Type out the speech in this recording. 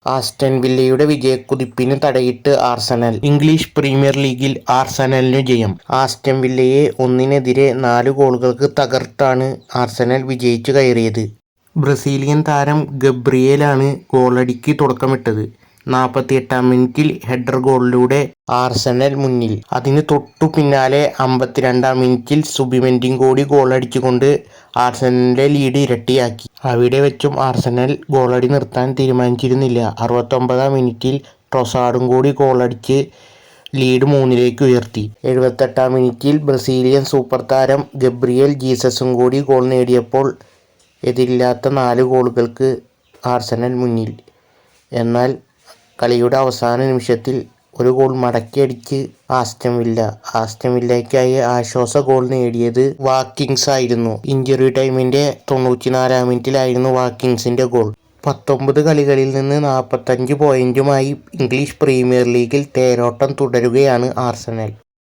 Aston വില്ലയുടെ വിജയക്കുതിപ്പിന് തടയിട്ട് ആർസണൽ. ഇംഗ്ലീഷ് പ്രീമിയർ ലീഗിൽ ആർസണലിനു ജയം. ആസ്റ്റൺ വില്ലയെ 1-4 ഗോളുകൾക്ക് തകർത്താണ് ആർസണൽ വിജയിച്ചു കയറിയത്. ബ്രസീലിയൻ താരം ഗബ്രിയേലാണ് ഗോളടിക്ക് തുടക്കമിട്ടത്. 48-ാം മിനിറ്റിൽ ഹെഡർ ഗോളിലൂടെ ആർസണൽ മുന്നിൽ. അതിന് തൊട്ടു പിന്നാലെ 52-ാം മിനിറ്റിൽ സുബിമെൻഡിയും കൂടി ഗോളടിച്ചുകൊണ്ട് ആർസണലിന്റെ ലീഡ് ഇരട്ടിയാക്കി. അവിടെ വെച്ചും ആർസണൽ ഗോളടി നിർത്താൻ തീരുമാനിച്ചിരുന്നില്ല. 69-ാം മിനിറ്റിൽ ട്രൊസാർഡും കൂടി ഗോളടിച്ച് ലീഡ് 3-ലേക്ക് ഉയർത്തി. 78-ാം മിനിറ്റിൽ ബ്രസീലിയൻ സൂപ്പർ താരം ഗബ്രിയേൽ ജീസസും കൂടി ഗോൾ നേടിയപ്പോൾ എതിരില്ലാത്ത 4 ഗോളുകൾക്ക് ആർസണൽ മുന്നിൽ. എന്നാൽ കളിയുടെ അവസാന നിമിഷത്തിൽ ഒരു ഗോൾ മടക്കിയടിച്ച് ആസ്റ്റൺ വില്ലയ്ക്കായി ആശ്വാസ ഗോൾ നേടിയത് വാക്കിങ്സ് ആയിരുന്നു. ഇഞ്ചുറി ടൈമിന്റെ 94-ാം മിനിറ്റിലായിരുന്നു വാക്കിങ്സിന്റെ ഗോൾ. 19 കളികളിൽ നിന്ന് 45 പോയിന്റുമായി ഇംഗ്ലീഷ് പ്രീമിയർ ലീഗിൽ തേരോട്ടം തുടരുകയാണ് ആർസണൽ.